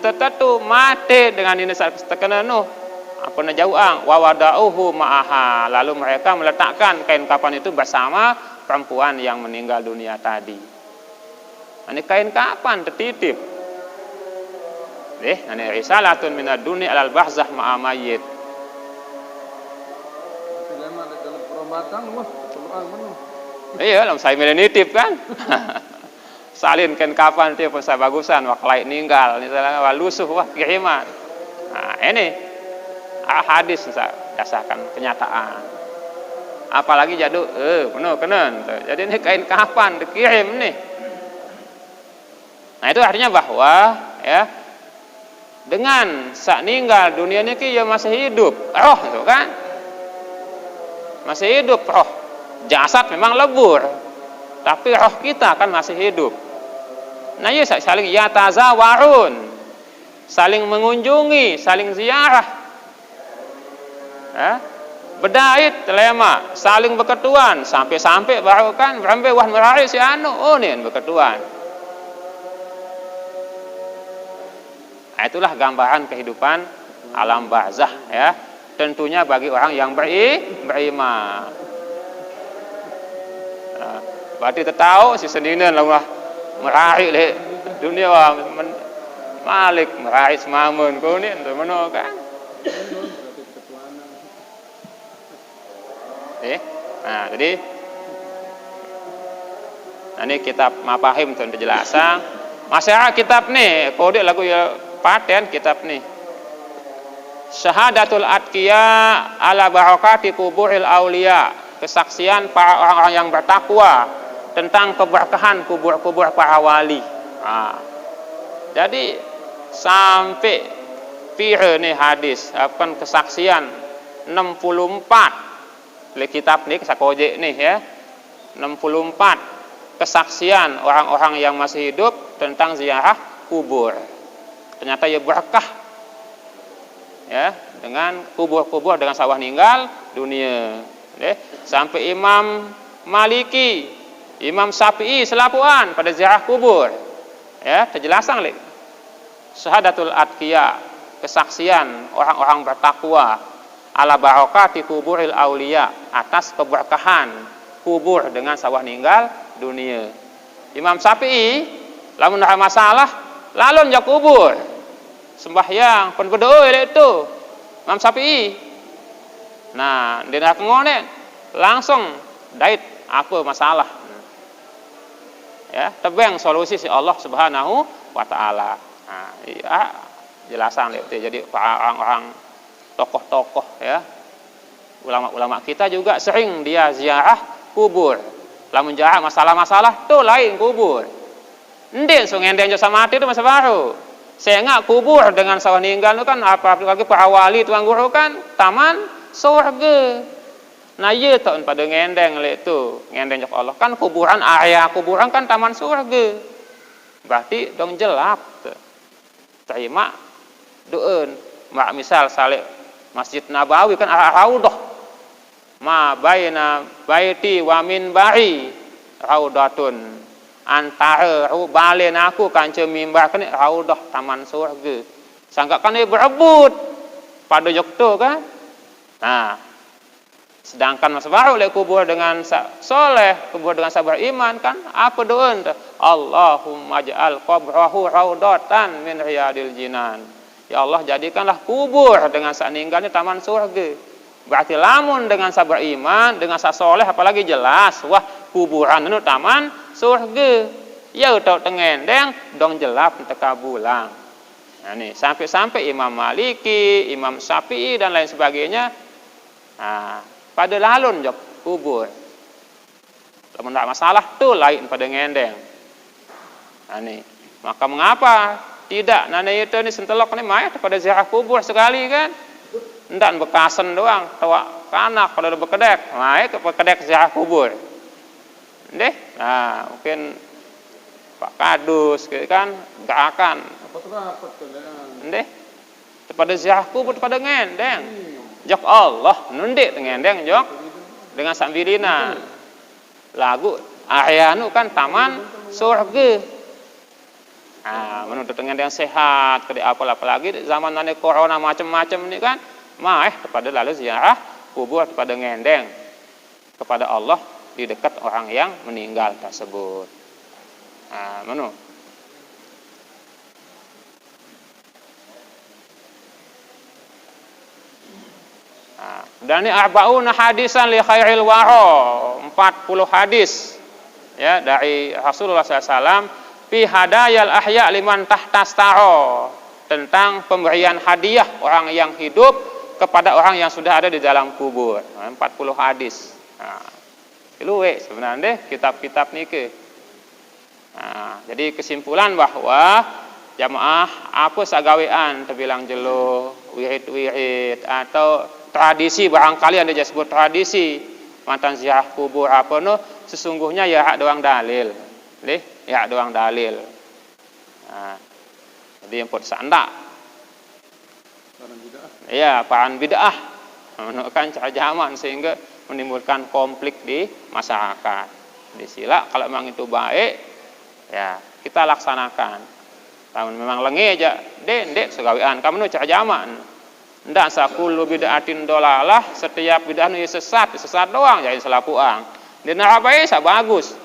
tentu mati dengan nina sak tekena no. Apa na jauang wa wada'uhu ma'aha, lalu mereka meletakkan kain kapan itu bersama perempuan yang meninggal dunia tadi. Ini kain kapan tertitip. Ini risalatun minad dunya alal bahzah ma'a mayyit. Iya, lam saya nitip kan. Salin kain kapan itu pun saya bagusan wak lain ninggal, misalnya walusuh wah kiriman. Nah, ini hadis dasarkan kenyataan. Apalagi jadu penuh kenen. Jadi ini kain kapan dikirim nih. Nah, itu artinya bahwa ya dengan sak ninggal dunia ini ya masih hidup roh itu kan. Masih hidup roh. Jasad memang lebur. Tapi roh kita kan masih hidup. Nah, ya saling yatazawarun. Saling mengunjungi, saling ziarah. Bedait telema saling berketuan sampai baru kan berambe wah merari si anu nih berketuan. Nah, itulah gambaran kehidupan alam barzah ya, tentunya bagi orang yang beriman. Nah, berarti tahu si sendirian lah merari le dunia malik merari semamun kau ni untuk mana kan. Nah, jadi ini kitab Mafahim untuk penjelasan. Masyarakat kitab nih, kode lagu ya paten kitab nih. Syahadatul atqiya ala barakati kuburil auliya, kesaksian para orang-orang yang bertakwa tentang keberkahan kubur-kubur para wali. Nah, jadi sampai pire nih hadis, akan kesaksian 64 le kitab nih sakoje nih ya 64 kesaksian orang-orang yang masih hidup tentang ziarah kubur. Ternyata ya berkah ya dengan kubur-kubur dengan sawah ninggal dunia. Sampai Imam Maliki, Imam Syafi'i selapuan pada ziarah kubur. Ya, terjelasan le. Syahadatul atqiya, kesaksian orang-orang bertakwa ala barakati kuburil auliya, atas keberkahan kubur dengan sawah ninggal dunia. Imam Syafi'i lamun ada masalah lalu njak kubur sembahyang pun berdoa itu Imam Syafi'i. Nah, dia nak ngonen langsung dait apa masalah. Ya, tebeng solusi si Allah Subhanahu wa taala. Nah, ya, jelasan itu. Jadi orang-orang tokoh-tokoh ya, ulama-ulama kita juga sering dia ziarah kubur. Lamun ziarah masalah-masalah tuh lain kubur. Ndek so ngendeng jo sama mati itu masa baru. Saya nggak kubur dengan sawah ninggal itu kan apalagi para wali tuan guru kan taman surga. Nah iya tahun pada ngendeng le itu ngendeng jo Allah kan kuburan area kuburan kan taman surga. Berarti dong jelap. Terima doen. Mak misal salik Masjid Nabawi kan raudhah. Ma baina baiti wa minbari raudatun. Antara balen aku kanca mimbar kan raudhah taman surga. Sangka kan dia berebut pada jokto kan. Nah, sedangkan masa baru le kubur dengan soleh, kubur dengan sabar iman kan apa doa? Allahumma ja'al qabrahu raudatan min riyadil jinan. Ya Allah jadikanlah kubur dengan saat meninggalnya taman surga. Berarti lamun dengan sabar iman, dengan saat soleh apalagi jelas. Wah kuburan itu taman surga. Ya tau tengendeng dong jelap teka bulang. Nah nih sampai-sampai Imam Maliki, Imam Syafi'i dan lain sebagainya. Nah pada lalun jok kubur. Lamun tak masalah tuh lain pada ngendeng. Nah nih maka mengapa? Tidak, nana itu ni sentelok ni mai pada ziarah kubur sekali kan. Ndak bekasen doang, tawa kanak pada bekedek, mai ke bekedek ziarah kubur. Ndeh, nah mungkin Pak Kadus kan gerakan. Ndeh, pada ziarah kubur pada ngendeng. Jok Allah, nundek ngendeng jok dengan sambilina. Lagu area nu kan taman surga. Nah, menurut dengan yang sehat, kedi apalagi zaman nanti corona macam-macam ini kan, kepada lalu ziarah kubur kepada ngendeng kepada Allah di dekat orang yang meninggal tersebut. Nah, menurut. Nah, dan ini arba'una hadisan li khairil wara, 40 hadis ya dari Rasulullah SAW. Fi hadayal ahya liman tahtas taro, tentang pemberian hadiah orang yang hidup kepada orang yang sudah ada di dalam kubur. 40 hadis. Nah, luwe sebenarnya kitab-kitab niki. Nah, jadi kesimpulan bahwa jamaah apa sagawean terbilang jelo, wirid-wirid atau tradisi barangkali ada disebut tradisi mantan ziarah kubur apa no, sesungguhnya ya hak doang dalil. Ya doang dalil. Nah, jadi yang pot sandak. Iya, paran bid'ah. Menunjukkan cara zaman sehingga menimbulkan konflik di masyarakat. Di sila kalau memang itu baik, ya kita laksanakan. Kalau memang lengi aja, dek segawean. Kamu nu cara zaman. Ndak sakulu bid'atin dolalah, setiap bid'ah nu sesat doang jadi selapuang. Dina rabai sa bagus.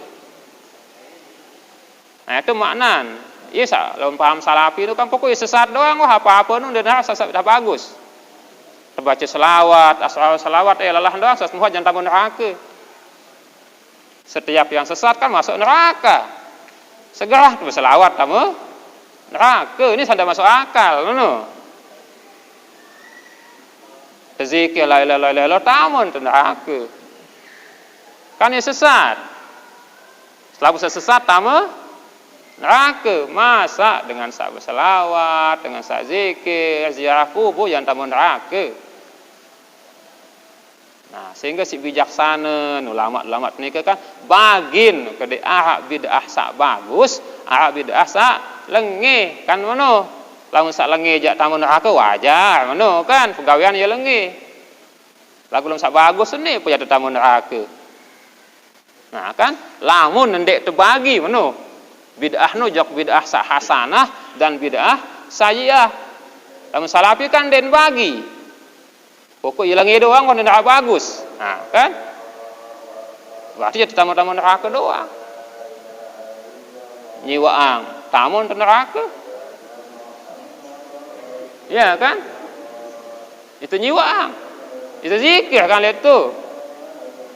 Nah itu maknan. Iya kalau paham salafi itu kan pokoknya sesat doang. Wah apa-apa nu udah bagus. Terbaca selawat, asal selawat lelah doang. Semua jangan tamu neraka. Setiap yang sesat kan masuk neraka. Segera tuh selawat kamu neraka. Ini sudah masuk akal, no. Zikir la ilaha illallah tamun neraka. Kan ini sesat. Setelah sesat tamu neraka. Masa dengan sahabat selawat, dengan sahabat zikir, ziarah kubur yang tamu neraka. Nah, sehingga si bijaksana ulama-ulama ini kan bagin ke arah bid'ah sak bagus, arah bid'ah sak lengeh kan mano. Lamun sak lengeh jak tamu neraka wajar mano kan pegawaian ya lengeh. Lagu belum sak bagus ni punya tamu neraka. Nah, kan lamun ndek terbagi mano. Bid'ah nu jok bid'ah sak hasanah dan bid'ah sayyi'ah. Lamun salafi kan den bagi. Pokok ilangi doang kan ndak bagus. Nah, kan? Berarti jadi tamu-tamu neraka doang. Nyiwaang, tamu neraka. Ya kan? Itu nyiwaang. Itu zikir kan itu.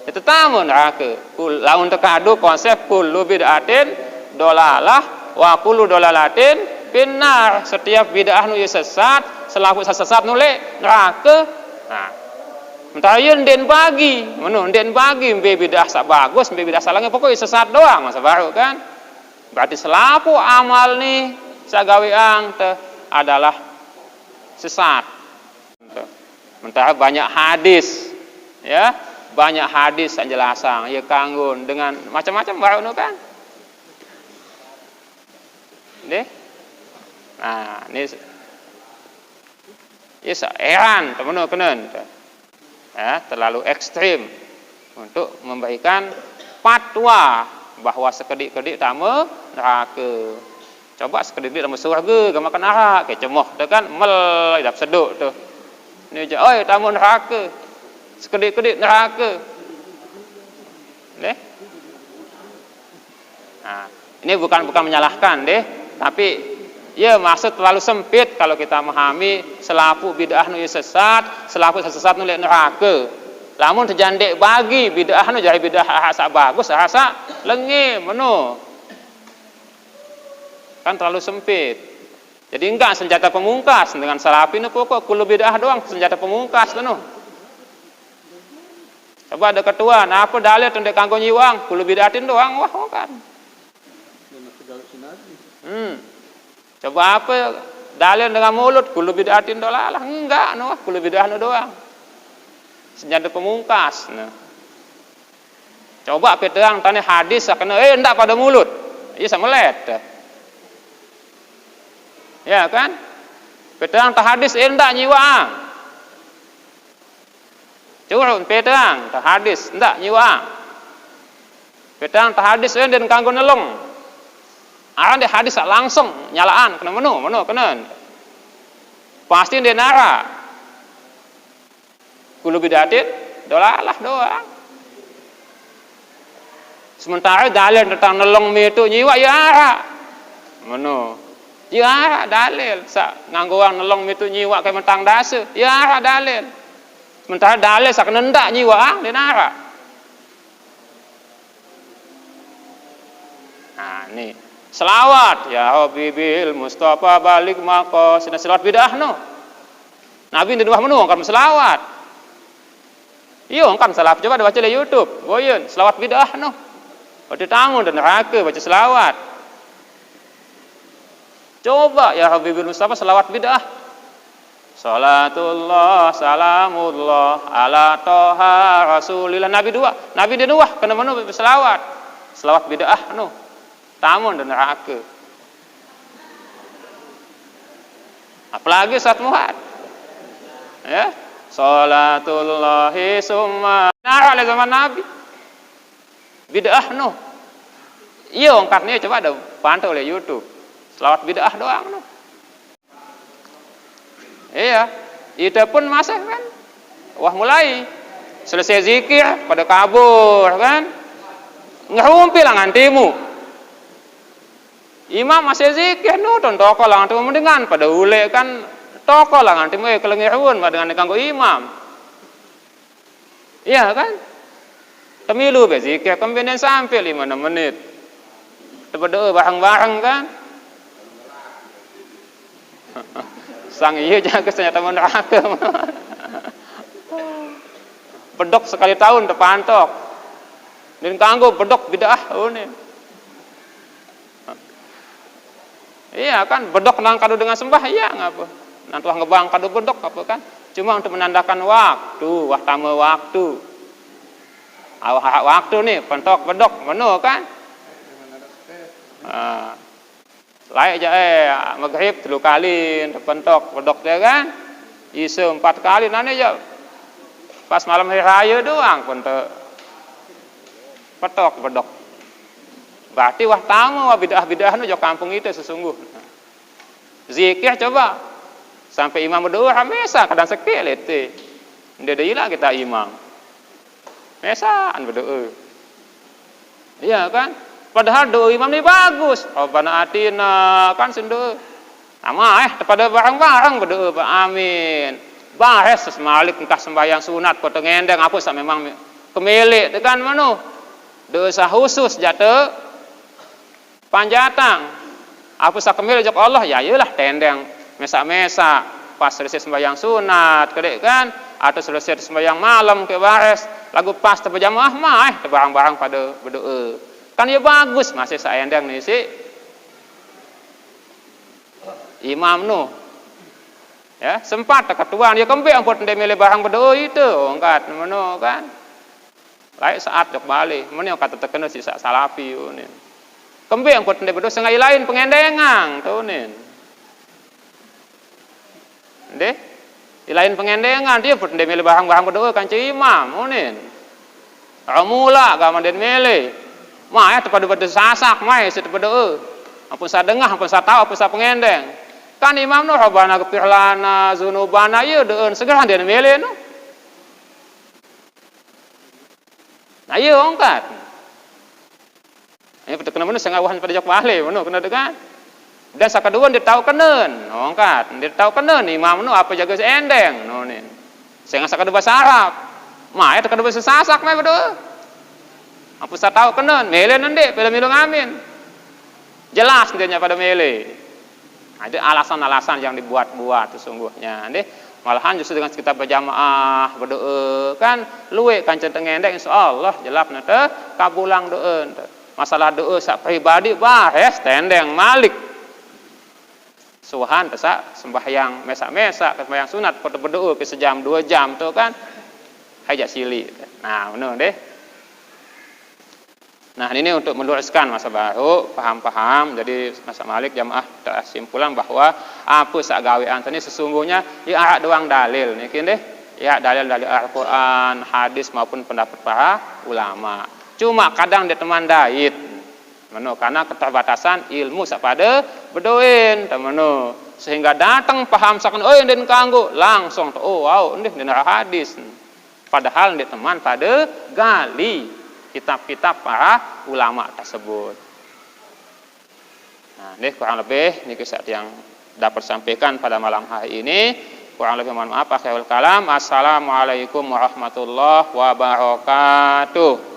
Itu tamu neraka. Lamun tekadu konsep kullu bid'atin dolalah wa kullu dolalatin benar setiap bid'ah nu sesat selaku sesat nu le neraka. Nah, mentah ieu den bagi, mun den bagi mbe bid'ah sak bagus, mbe bid'ah salange pokoknya sesat doang masa baru kan. Berarti selaku amal nih sagaweang teh adalah sesat. Mentah banyak hadis ya, banyak hadis anjelasan ieu kanggun dengan macam-macam baru nu kan. Deh. Nah, ini ya heran teman kenen. Ya, terlalu ekstrim untuk memberikan fatwa bahwa sekedik-kedik tamu neraka. Coba sekedik-kedik tamu surga gak makan arak kayak cemoh tu kan mel idap seduk tu. Ni je oi tamu neraka. Sekedik-kedik neraka. Deh. Nah, ini bukan menyalahkan deh, tapi ya maksud terlalu sempit kalau kita memahami selaku bid'ah nu sesat, selaku sesat nu lek neraka. Lamun terjandek bagi bid'ah nu jadi bid'ah asa bagus, asa lengi meno. Kan terlalu sempit. Jadi enggak senjata pemungkas dengan salafi nu pokok kulo bid'ah doang senjata pemungkas tu. Coba ada ketua, nah apa dalil tendek kanggo nyiwang, kulo bid'atin doang wah kan. Coba apa dalil dengan mulut kulo bid'atin dolalah enggak noh kulo bid'ah nu doang. Senjata pemungkas nah. Coba peterang tanya hadis sakana endak pada mulut. Ieu samelet. Ya kan? Peterang tah hadis endak nyiwang. Curun peterang tah hadis endak nyiwang. Peterang tah hadis den kanggo nelong. Aran de hadis langsung nyalaan kena menu kena. Pasti dia nara. Kulo bidatin dolalah doang. Sementara dalil tentang nelong itu nyiwa ya ara. Menu. Ya ara dalil sak nganggo wang nelong itu nyiwa kayak mentang dase. Ya ara dalil. Sementara dalil sak nendak nyiwa dia nara. Nah, nih selawat ya Habibil Mustafa balik mako sina selawat bid'ah no. Nabi di rumah menu kan selawat. Iyo kan salaf coba baca di YouTube. Boyeun selawat bid'ah no. Pada tamu dan neraka baca selawat. Coba ya Habibil Mustafa selawat bid'ah. Salatullah salamullah ala toha rasulillah Nabi dua. Nabi di dua kena menu selawat. Selawat bid'ah no. Tamun dan neraka. Apalagi saat muat. Ya, salatullahi summa nara oleh zaman Nabi. Bid'ah no. Iya angkatnya coba ada pantau oleh YouTube. Selawat bid'ah doang no. Iya, itu pun masih kan. Wah mulai selesai zikir pada kabur kan. Ngerumpi lah ngantimu. Imam masih zikir nonton toko lah nganti mendengan pada ule kan toko lah nganti mau kelengirun dengan kanggo imam. Iya kan? Temilu be zikir kemudian sampai 5-6 menit. Berdoa bareng-bareng kan? Sang iya jaga senjata neraka. Bedok sekali tahun terpantok. Dan kanggo bedok bid'ah ini. Iya kan bedok nang kado dengan sembah iya ngapa? Nanti ngebang kado bedok apa kan? Cuma untuk menandakan waktu. Awak waktu nih pentok bedok menu kan? Layak aja maghrib 3 kali pentok bedok dia kan? Isu 4 kali nanti aja pas malam hari raya doang pentok bedok. Berarti wah tamu bid'ah nu jo kampung itu sesungguhnya. Zikir coba sampai imam berdoa mesa kadang sekil itu. Dia dah kita imam. Mesaan berdoa. Iya kan? Padahal doa imam ni bagus. Rabbana atina kan sendoa. Ama pada barang-barang berdoa amin. Bahes semalik engkah sembahyang sunat potong endeng apa sak memang kemilik tekan mano. Dosa khusus jatuh panjatang Apa sakemil jok Allah ya iyalah tendeng mesa-mesa pas selesai sembahyang sunat kedek kan atau selesai sembahyang malam ke bares lagu pas berjamaah mah barang-barang pada berdoa kan ya bagus masih saendeng nih si imam nu ya sempat ketuan ya kembali ampun ndek milih barang berdoa itu angkat meno kan lain saat jok balik meni kata terkena sisa salafi unin kembali ampun ndek berdoa sengai lain pengendengang tuh nin ndek lain pengendengan dia pun ndek milih barang-barang berdoa kan imam unin ramula gaman den milih mah ya tepada berdoa sasak mah ya berdoa ampun sadengah ampun satau ampun pengendeng kan imam nu robana kepirlana zunubana ieu deun segera den milih nu nah ieu ongkat aya peuteukna mun sangawahan pada jok bale mun kena degan dan sakadua dia tahu kenen ongkat dia tahu kenen imam nu apa jaga endeng nu nih sehingga sakadua bahasa Arab mah eta kada bahasa sasak mah berdoa apa sa tahu kenen milih nanti pada milu ngamin jelas dia pada milih ada alasan-alasan yang dibuat-buat sesungguhnya deh malahan justru dengan kita berjamaah berdoa kan luwe kan centeng endek insyaallah jelapna teh kabulang doeun teh masalah doa sak pribadi bares tendeng malik suhan teh sembahyang mesa-mesa sembahyang sunat pada berdoa ke sejam 2 jam tuh kan hajat sili nah bener deh. Nah ini untuk meluruskan masa baru paham-paham jadi masa Malik jamaah kesimpulan bahwa apa sak gawean tadi sesungguhnya ya doang dalil nih deh ya dalil dari Al-Qur'an hadis maupun pendapat para ulama cuma kadang dia teman dait meno karena keterbatasan ilmu sapada bedoin temeno sehingga datang paham sakan den kanggo langsung oh wow ndeh dina hadis padahal dia teman pada gali kitab-kitab para ulama tersebut. Nah, ini kurang lebih ini kisah yang dapat sampaikan pada malam hari ini. Kurang lebih mohon maaf akhirul kalam. Assalamualaikum warahmatullahi wabarakatuh.